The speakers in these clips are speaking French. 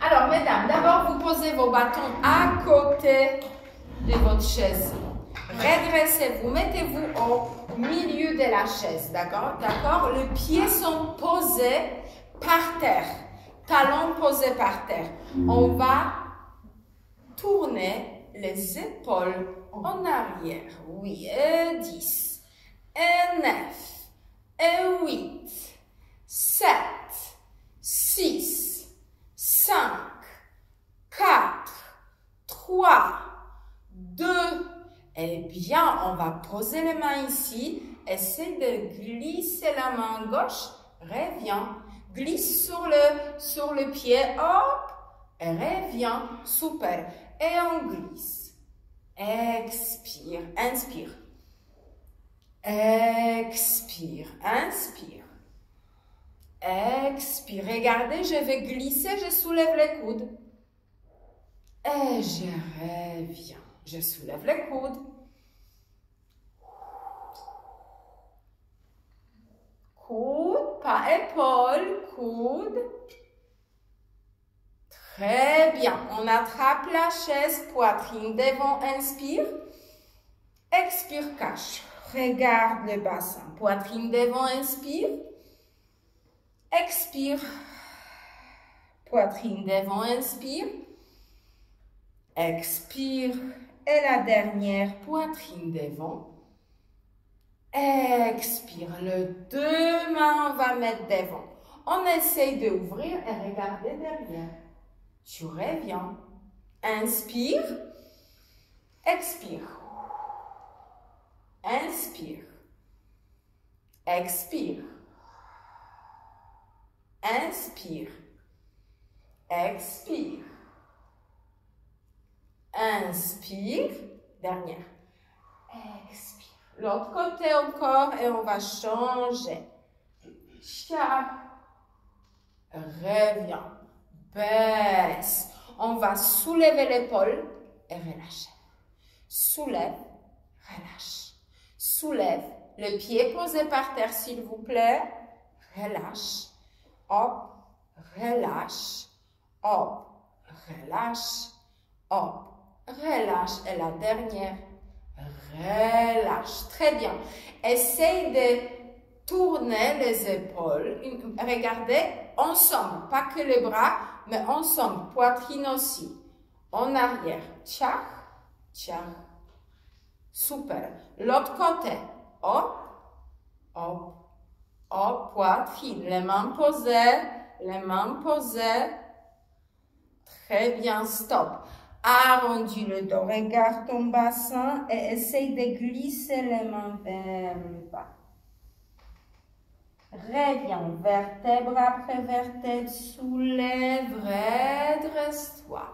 Alors, mesdames, d'abord, vous posez vos bâtons à côté de votre chaise. Redressez-vous, mettez-vous au milieu de la chaise, d'accord? D'accord? Les pieds sont posés par terre, talons posés par terre. On va tourner les épaules en arrière. Oui, et 10, et 9, et 8, 7, 6, 5, 4, 3, 2, eh bien, on va poser les mains ici. Essaye de glisser la main gauche. Reviens. Glisse sur le pied. Hop. Et reviens. Super. Et on glisse. Expire. Inspire. Expire. Inspire. Expire. Regardez, je vais glisser. Je soulève les coudes. Et je reviens. Je soulève les coudes. Coude, pas épaule, coude. Très bien. On attrape la chaise, poitrine devant, inspire. Expire, cache. Regarde le bassin. Poitrine devant, inspire. Expire. Poitrine devant, inspire. Expire. Et la dernière, poitrine devant. Expire. Les deux mains, on va mettre devant. On essaye d'ouvrir et regarder derrière. Tu reviens. Inspire. Expire. Inspire. Expire. Inspire. Expire. Inspire. Dernière. Expire. L'autre côté encore et on va changer. Reviens. Baisse. On va soulever l'épaule et relâcher. Soulève. Relâche. Soulève. Le pied posé par terre s'il vous plaît. Relâche. Hop. Relâche. Hop. Relâche. Hop. Relâche. Et la dernière. Relâche. Très bien. Essaye de tourner les épaules. Regardez, ensemble. Pas que les bras, mais ensemble. Poitrine aussi. En arrière. Tchak, tchak. Super. L'autre côté. Hop, hop, hop. Poitrine. Les mains posées. Les mains posées. Très bien. Stop. Arrondis le dos, regarde ton bassin et essaye de glisser les mains vers le bas. Reviens, vertèbre après vertèbre, soulève, redresse-toi.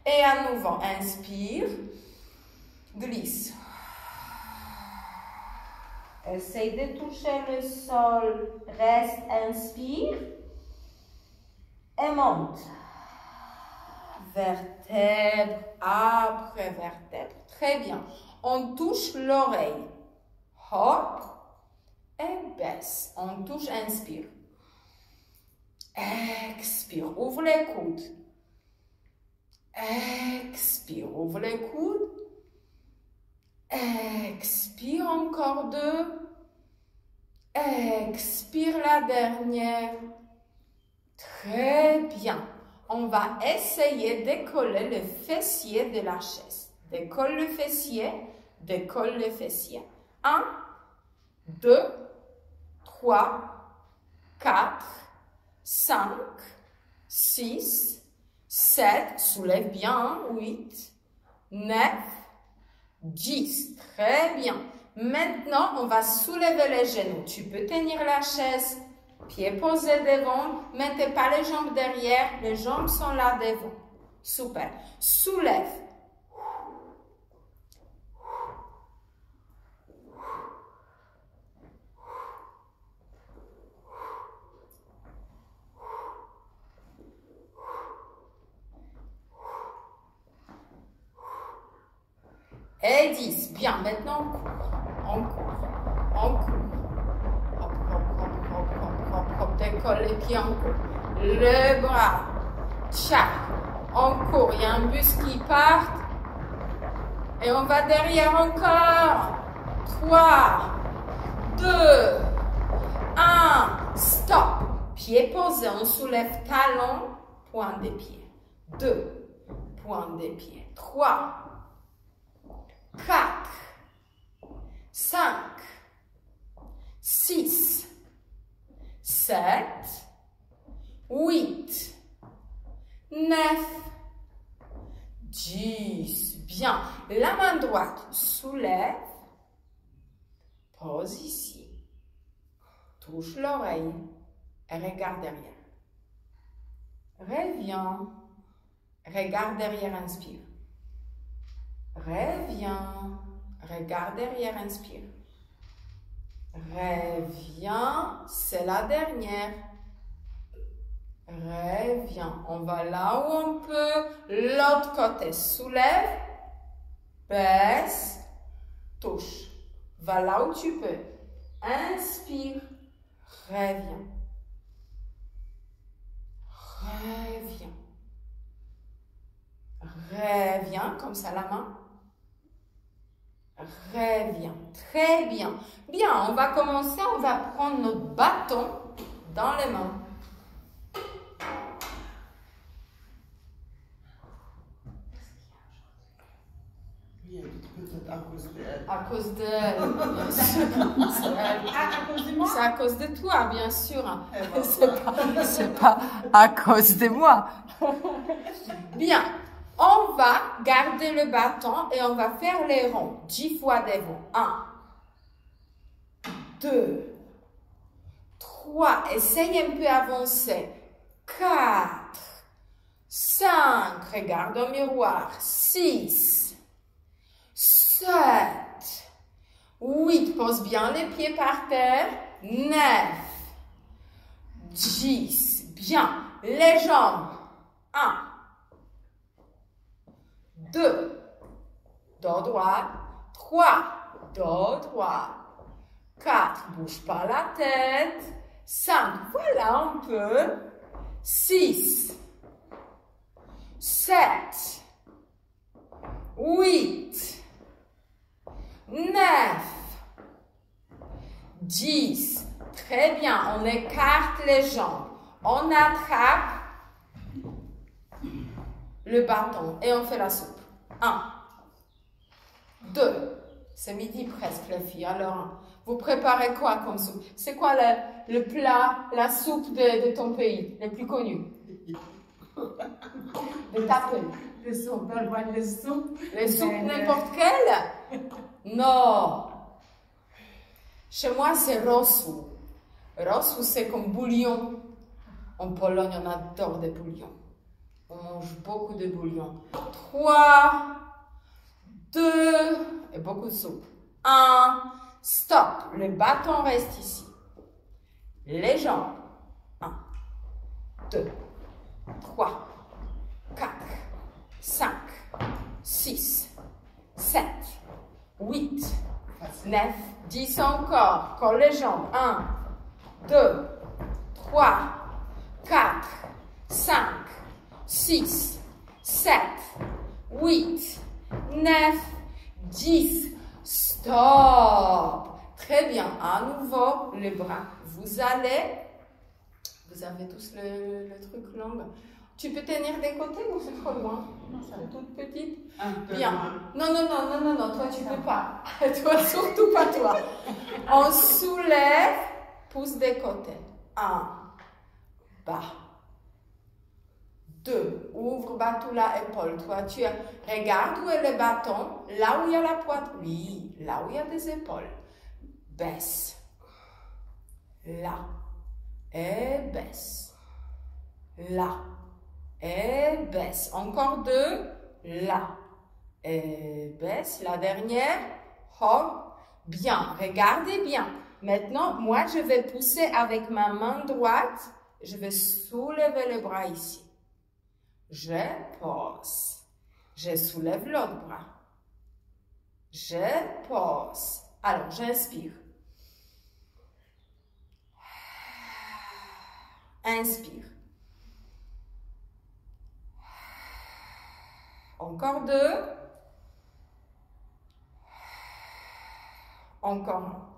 Et à nouveau, inspire, glisse. Essaye de toucher le sol, reste, inspire et monte. Vertèbre après vertèbre. Très bien. On touche l'oreille. Hop. Et baisse. On touche, inspire. Expire. Ouvre les coudes. Expire. Ouvre les coudes. Expire encore deux. Expire la dernière. Très bien. On va essayer de coller le fessier de la chaise. Décolle le fessier, décolle le fessier. 1, 2, 3, 4, 5, 6, 7, soulève bien, 8, 9, 10. Très bien. Maintenant, on va soulever les genoux. Tu peux tenir la chaise. Pieds posés devant, mettez pas les jambes derrière, les jambes sont là devant. Super. Soulève. Et 10. Bien, maintenant on court. On court. On court. Hop, hop, hop, hop, hop, hop, hop. Décolle les pieds en cours. Le bras. Tcha. On court. Il y a un bus qui part. Et on va derrière encore. 3, 2, 1. Stop. Pied posé. On soulève talon, point des pieds. 2. Point des pieds. 3, 4, 5, 6, 7, 8, 9, 10. Bien. La main droite soulève. Pose ici. Touche l'oreille. Et regarde derrière. Reviens. Regarde derrière, inspire. Reviens. Regarde derrière, inspire. Reviens. C'est la dernière. Reviens. On va là où on peut. L'autre côté. Soulève. Baisse. Touche. Va là où tu peux. Inspire. Reviens. Reviens. Reviens, comme ça la main. Reviens. Très bien. Bien, on va commencer. On va prendre notre bâton dans les mains. Peut-être à cause d'elle. À cause d'elle, bien sûr. À cause de moi? C'est à cause de toi, bien sûr. C'est pas à cause de moi. Bien. On va garder le bâton et on va faire les ronds. 10 fois des ronds. 1, 2, 3. Essaye un peu avancer. 4, 5. Regarde au miroir. 6, 7, 8. Pose bien les pieds par terre. 9, 10. Bien. Les jambes. 1, 2, dos droit, 3, dos droit, 4, bouge pas la tête, 5, voilà un peu, 6, 7, 8, 9, 10, très bien, on écarte les jambes, on attrape le bâton et on fait la soupe. 1, 2, c'est midi presque les filles, alors vous préparez quoi comme soupe? C'est quoi le plat, la soupe de ton pays, le plus connu? De ta pays. Les soupes, les soupes. Les soupes n'importe quelle? Non. Chez moi c'est rosół. Rosół c'est comme bouillon. En Pologne on adore des bouillons. On mange beaucoup de bouillon. 3, 2, et beaucoup de soupe. 1, stop. Le bâton reste ici. Les jambes. 1, 2, 3, 4, 5, 6, 7, 8, 9, 10 encore. Colle les jambes. 1, 2, 3, 4, 5, 6, 7, 8, 9, 10. Stop. Très bien. À nouveau, les bras. Vous avez tous le truc long. Tu peux tenir des côtés ou c'est trop loin? C'est toute petite. Bien. Non, toi tu peux pas. Toi, surtout pas toi. On soulève, pousse des côtés. 1, bas. 2, ouvre, batte la épaule. Toi, tu regarde où est le bâton, là où il y a la poitrine. Oui, là où il y a des épaules. Baisse. Là. Et baisse. Là. Et baisse. Encore 2. Là. Et baisse. La dernière. Hop. Bien. Regardez bien. Maintenant, moi, je vais pousser avec ma main droite. Je vais soulever le bras ici. Je pose. Je soulève l'autre bras. Je pose. Alors, j'inspire. Inspire. Encore 2. Encore 1.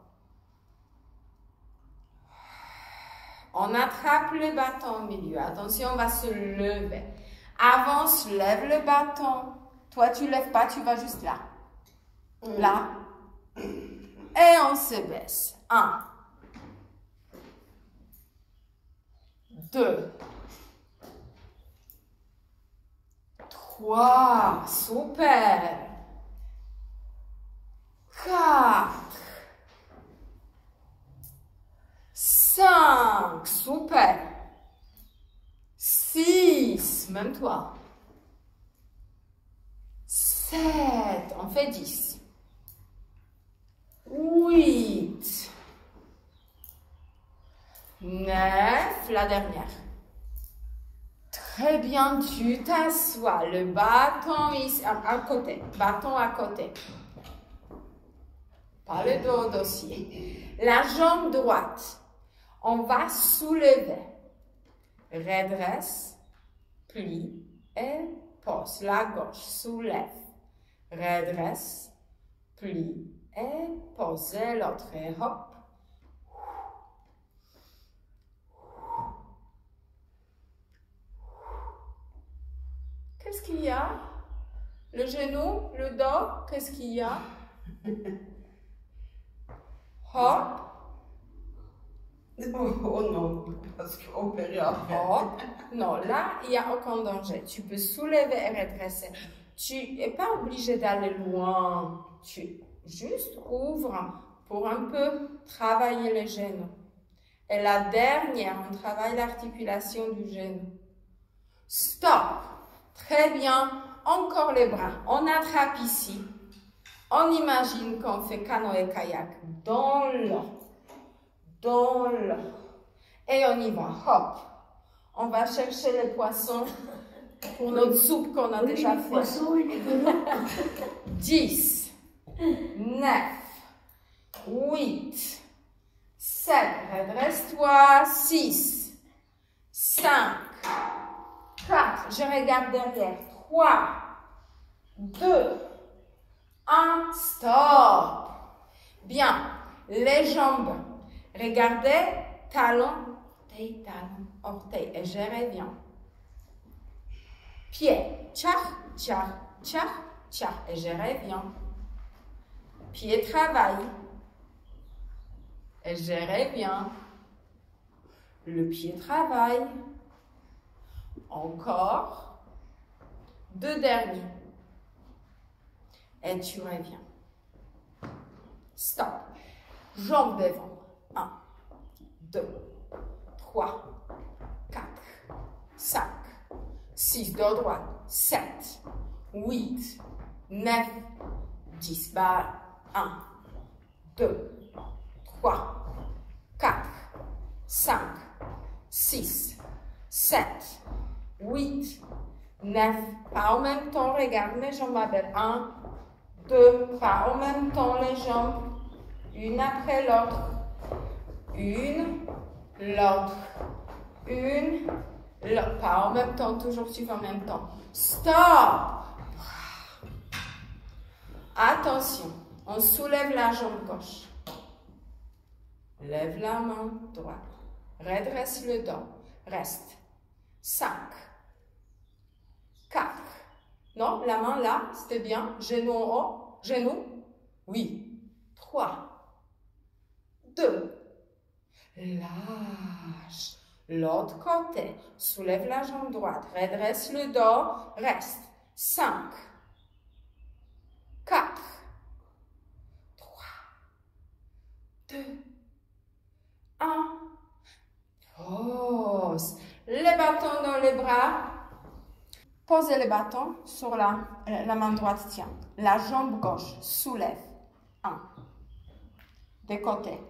On attrape le bâton au milieu. Attention, on va se lever. Avance, lève le bâton. Toi, tu ne lèves pas, tu vas juste là. Là. Et on se baisse. 1. 2. 3. Super. 4. 5. Super. 6. Même toi. 7. On fait 10. 8. 9. La dernière. Très bien, tu t'assois. Le bâton ici, à côté. Bâton à côté. Pas le dos au dossier. La jambe droite. On va soulever. Redresse, plie et pose. La gauche, soulève. Redresse, plie et pose. Et l'autre, et hop. Qu'est-ce qu'il y a? Le genou, le dos, qu'est-ce qu'il y a? Hop. Oh non, parce qu'on peut rien faire. Hop. Non, là, il n'y a aucun danger. Tu peux soulever et redresser. Tu n'es pas obligé d'aller loin. Tu juste ouvres pour un peu travailler les genoux. Et la dernière, on travaille l'articulation du genou. Stop. Très bien. Encore les bras. On attrape ici. On imagine qu'on fait canoë-kayak dans l'eau. Dans l'eau. Et on y va. Hop. On va chercher les poissons pour notre soupe qu'on a déjà fait. 10, 9, 8, 7, redresse-toi, 6, 5, 4, je regarde derrière, 3, 2, 1, stop. Bien, les jambes, regardez, talons, orteil, et je reviens. Pied, tchar, tchar, tchar, tchar, et je reviens. Pied travaille, et je reviens. Le pied travaille. Encore. 2 derniers. Et tu reviens. Stop. Jambes devant. 1, 2, 3, 4, 5, 6, dos droit, 7, 8, 9, 10. Bah, 1, 2, 3, 4, 5, 6, 7, 8, 9. Pas en même temps, regarde mes jambes avec 1, 2, pas en même temps les jambes, une après l'autre, une, l'autre, une, l'autre, pas en même temps, toujours tu fais en même temps. Stop! Attention, on soulève la jambe gauche. Lève la main droite. Redresse le dos. Reste. 5, 4. Non, la main là, c'était bien. Genou en haut. Genou. Oui. 3, 2. Lâche. L'autre côté. Soulève la jambe droite. Redresse le dos. Reste. 5, 4, 3, 2, 1. Pose. Les bâtons dans les bras. Posez les bâtons sur la main droite. Tiens. La jambe gauche. Soulève. 1. Des côtés.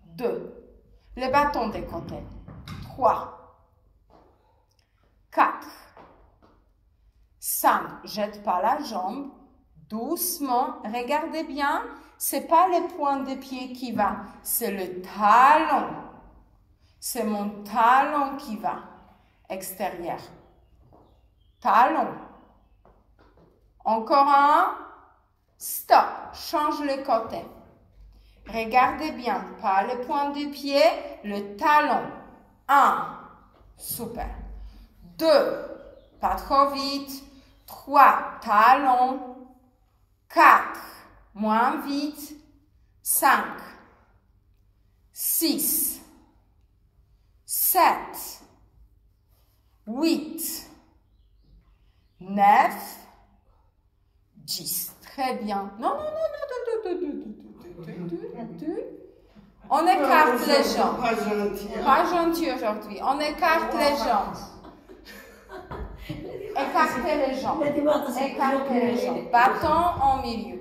2. Les bâtons des côtés. 3. 4. 5. Jette pas la jambe. Doucement. Regardez bien. C'est pas les points des pieds qui va. C'est le talon. C'est mon talon qui va. Extérieur. Talon. Encore un. Stop. Change le côté. Regardez bien. Pas le point du pied, le talon. 1. Super. 2. Pas trop vite. 3. Talon. 4. Moins vite. 5. 6. 7. 8. 9. 10. Très bien. Non, non, non, non, on écarte les jambes. Pas gentil. Pas gentil aujourd'hui. On écarte les jambes. Écartez les jambes. Écartez les jambes. Bâton en milieu.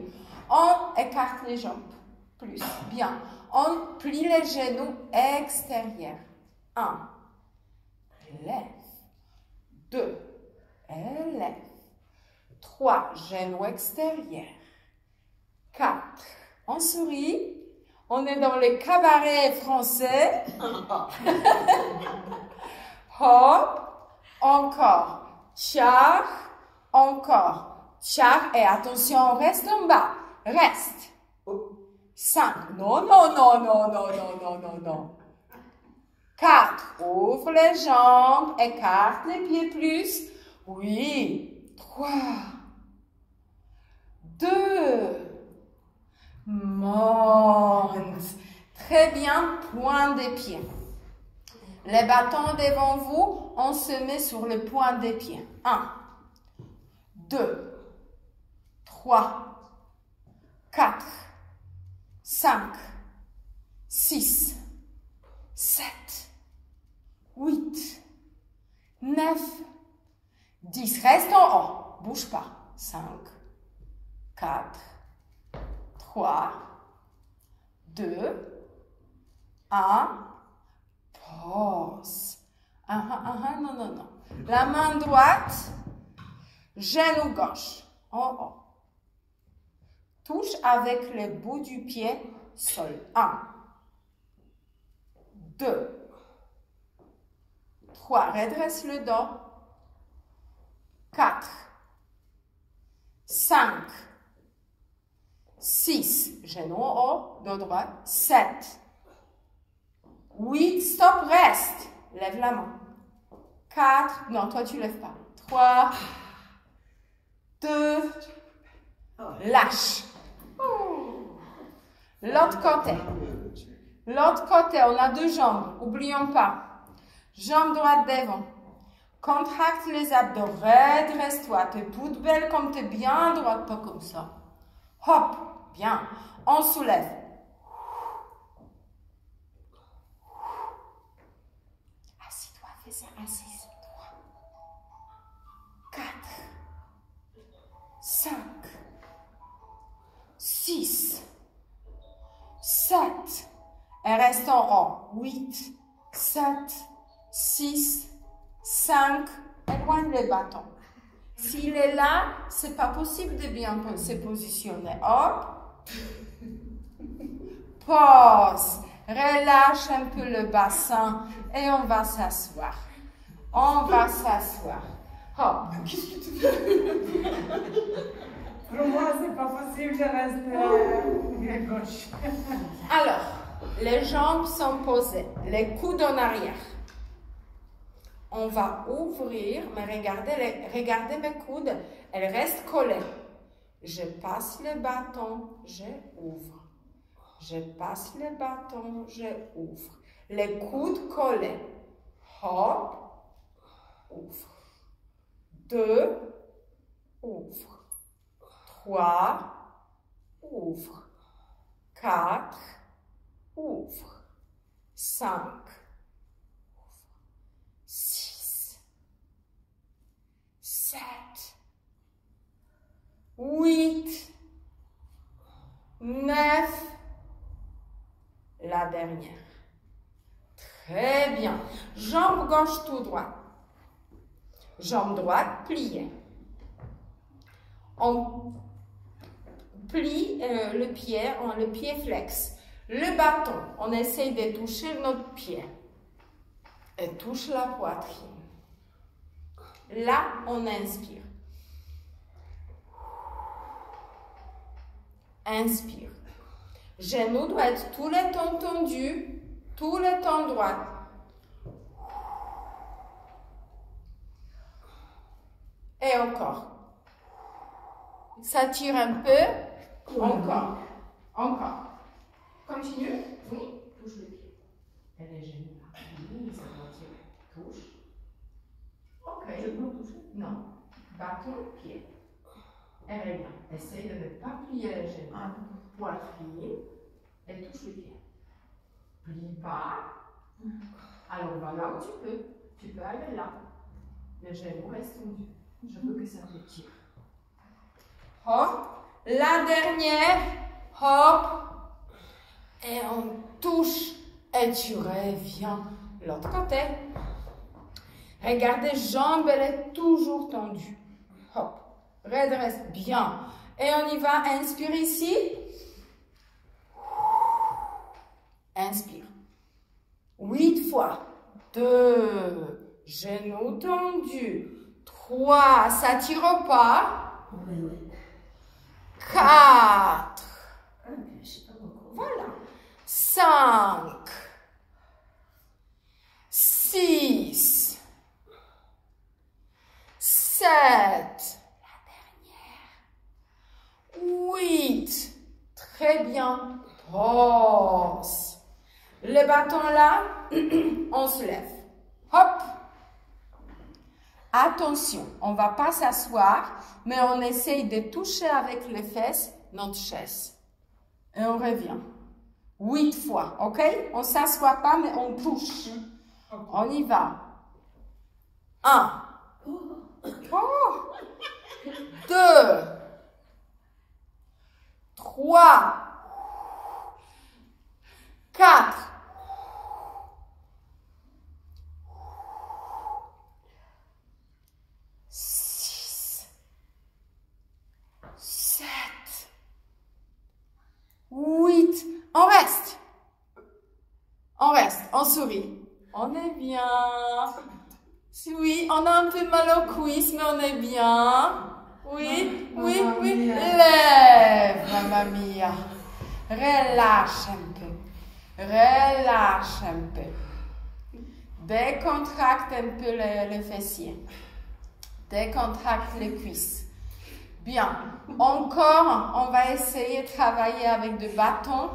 On écarte les jambes. Plus. Bien. On plie les genoux extérieurs. 1. Lève. 2. Lève. 3. Genoux extérieurs. 4. On sourit. On est dans les cabarets français. Hop. Encore. Tchar. Encore. Tchar. Et attention, reste en bas. Reste. 5. Non, non, non, non, non, non, non, non, non. 4. Ouvre les jambes. Écarte les pieds plus. Oui. 3. 2. Monte. Très bien, point des pieds. Les bâtons devant vous, on se met sur le point des pieds. 1, 2, 3, 4, 5, 6, 7, 8, 9, 10. Reste en haut, bouge pas. 5, 4, 3, 2, 1, pause. Non, non, non. La main droite, genou gauche, en haut. Touche avec le bout du pied, sol. 1, 2, 3, redresse le dos. 4, 5, 6, genou en haut, dos droit, 7, 8, stop, reste, lève la main, 4, non, toi tu lèves pas, 3, 2, lâche, l'autre côté, on a 2 jambes, oublions pas, jambe droite devant, contracte les abdos, redresse-toi, t'es toute belle comme t'es bien droite, pas comme ça, hop, bien, on soulève. Assis-toi, fais ça, assise. 3, 4, 5, 6, 7, et reste en haut. 8, 7, 6, 5, éloigne les bâtons. S'il est là, c'est pas possible de bien se positionner. Hop. Pause. Relâche un peu le bassin et on va s'asseoir. On va s'asseoir. Hop. Qu'est-ce que tu fais? Pour moi, c'est pas possible, je reste à gauche. Alors, les jambes sont posées, les coudes en arrière. On va ouvrir, mais regardez mes coudes, elles restent collées. Je passe le bâton, je ouvre. Je passe le bâton, je ouvre. Les coudes collés. Hop, ouvre. 2, ouvre. 3, ouvre. 4, ouvre. 5, 6, 7, 8, 9, la dernière. Très bien. Jambe gauche tout droit. Jambe droite pliée. On plie le pied flex. Le bâton, on essaye de toucher notre pied. Et touche la poitrine. Là, on inspire. Inspire. Genou doit être tout le temps tendu, tout le temps droit. Et encore. Ça tire un peu. Encore. Encore. Continue. Oui. Touche le pied. Et les genoux. Oui, ça doit tirer. Touche. Ok. Je peux toucher? Non. Bâton le pied. Et reviens. Essaye de ne pas plier les genoux. Poitrine. Et touche le pied. Plie pas. Alors va là où tu peux. Tu peux aller là. Le genou reste tendu. Je veux que ça te tire. Hop. La dernière. Hop. Et on touche. Et tu reviens l'autre côté. Regardez, jambes, elle est toujours tendue. Hop. Redresse bien. Et on y va. Inspire ici. Inspire. 8 fois. 2. Genoux tendus. 3. Ça tire pas. 4. Voilà. 5. 6. 7. La dernière. 8. Très bien. Pause. Le bâton là, on se lève. Hop. Attention, on ne va pas s'asseoir, mais on essaye de toucher avec les fesses notre chaise. Et on revient. 8 fois, ok? On ne s'assoit pas, mais on touche. On y va. 1. 2. 3. 4. 6. 7. 8. On reste. On reste. On sourit. On est bien. Oui, on a un peu mal aux cuisses, mais on est bien. Oui, oui, oui. Lève, mamma mia. Relâche un peu. Relâche un peu. Décontracte un peu le fessier. Décontracte les cuisses. Bien. Encore, on va essayer de travailler avec des bâtons.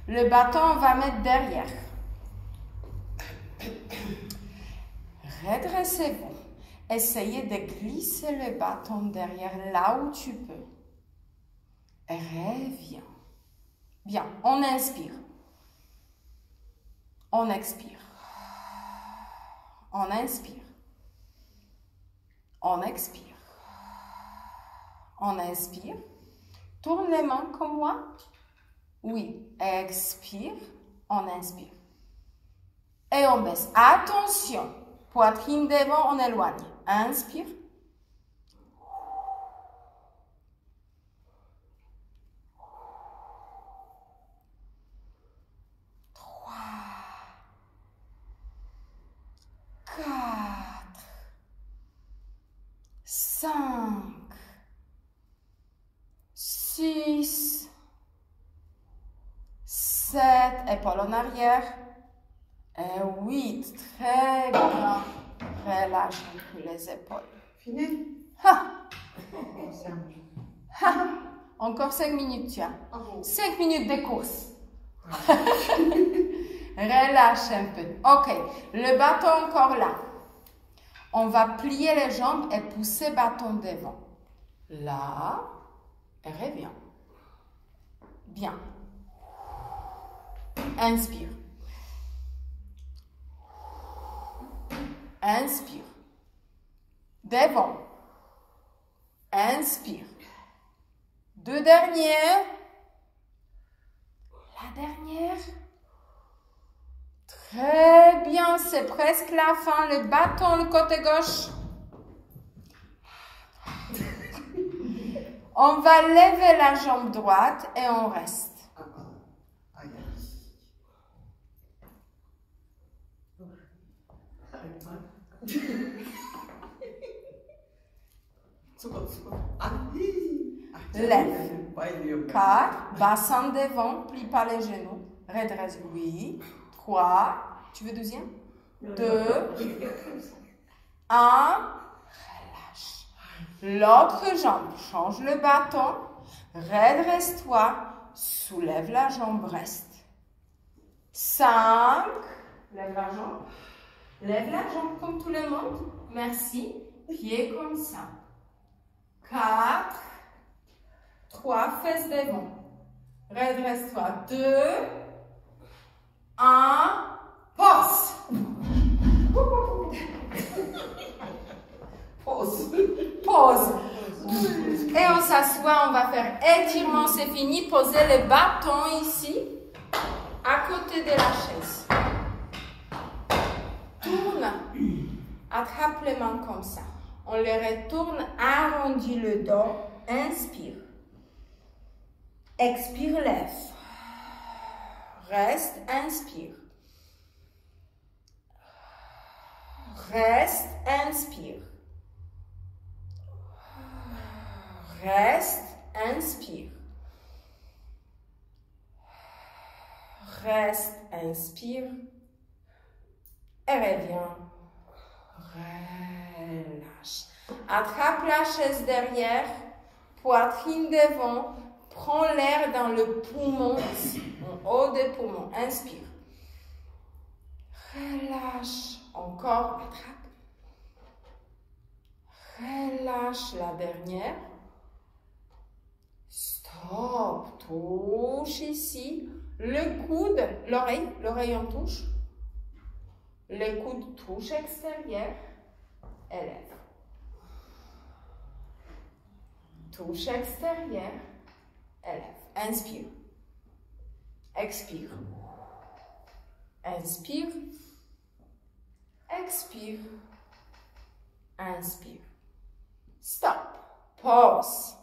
Le bâton, on va mettre derrière. Redressez-vous. Essayez de glisser le bâton derrière là où tu peux. Et reviens. Bien, on inspire. On expire. On inspire. On expire. On inspire. Tourne les mains comme moi. Oui, expire. On inspire. Et on baisse. Attention. Poitrine devant, on éloigne. Inspire. Quatre, 5, 6, 7, épaules en arrière, et 8, très bien, relâche un peu les épaules. Fini? Ha. Ha. Encore 5 minutes, tiens. 5 minutes de course. Relâche un peu. Ok, le bâton encore là. On va plier les jambes et pousser le bâton devant. Là, et reviens. Bien. Inspire. Inspire. Devant. Inspire. 2 dernières. La dernière. Très bien, c'est presque la fin. Le bâton, le côté gauche. On va lever la jambe droite et on reste. Super. Lève. 4. Bassin devant. Plie pas les genoux. Redresse. Oui. 3. Tu veux deuxième? 2. 1. Relâche. L'autre jambe. Change le bâton. Redresse-toi. Soulève la jambe. Reste. 5. Lève la jambe. Lève la jambe comme tout le monde. Merci. Pied comme ça. 4. 3. Fesses devant. Redresse-toi. 2. 1. Pause. Pause. Et on s'assoit, on va faire étirement, c'est fini. Posez le bâton ici, à côté de la chaise. Tourne. Attrape les mains comme ça. On les retourne, arrondit le dos. Inspire. Expire, lève. Reste, inspire. Reste, inspire. Reste, inspire. Reste, inspire. Et reviens. Relâche. Attrape la chaise derrière, poitrine devant. Prends l'air dans le poumon, en haut des poumons. Inspire. Relâche. Encore, attrape. Relâche la dernière. Stop. Touche ici. Le coude, l'oreille on touche. Le coude touche extérieur. Élève. Touche extérieur. Élève. Inspire. Expire. Inspire. Expire. Inspire. Stop. Pause.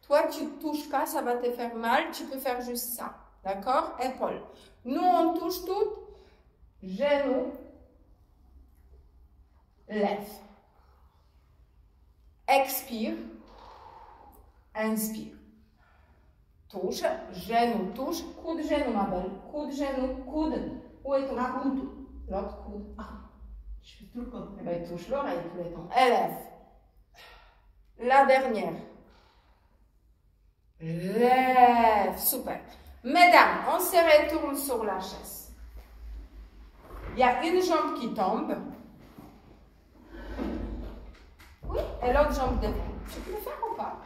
Toi, tu ne touches pas, ça va te faire mal. Tu peux faire juste ça. D'accord? Épaule. Nous, on touche tout. Genou. Lève. Expire. Inspire. Touche. Genou. Touche. Coude, genou, ma belle. Coude, genou, coude. Où est ton coude? L'autre coude. Je fais tout le contraire. Eh ben, touche l'oreille tous les temps. Élève. La dernière. Lève. Super. Mesdames, on se retourne sur la chaise. Il y a une jambe qui tombe. Oui, et l'autre jambe devant. Tu peux le faire ou pas?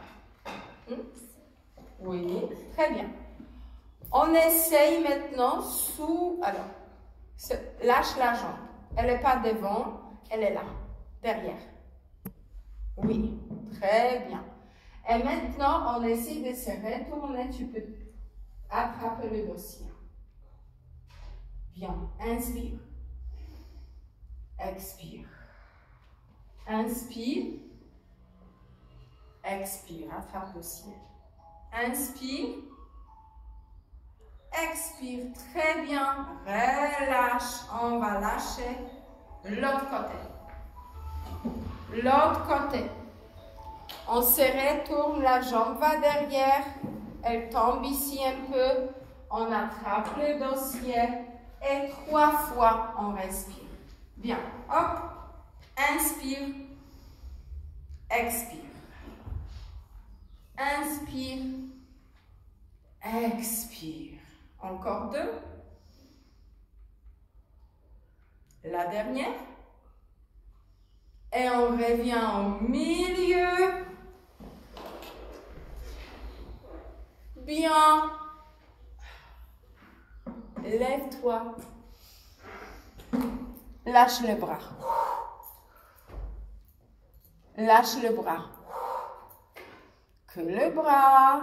Oui, très bien. On essaye maintenant sous... Alors, lâche la jambe. Elle n'est pas devant, elle est là, derrière. Oui, très bien. Et maintenant, on essaie de se retourner. Tu peux attraper le dossier. Bien, inspire. Expire. Inspire. Expire, attrape le dossier. Inspire. Expire, très bien. Relâche, on va lâcher l'autre côté. L'autre côté. On se retourne, la jambe va derrière. Elle tombe ici un peu. On attrape le dossier. Et 3 fois, on respire. Bien. Hop. Inspire. Expire. Inspire. Expire. Encore 2. La dernière. Et on revient au milieu. Bien. Lève-toi. Lâche le bras. Lâche le bras. Que le bras.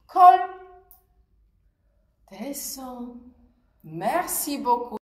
Colle. Descends. Merci beaucoup.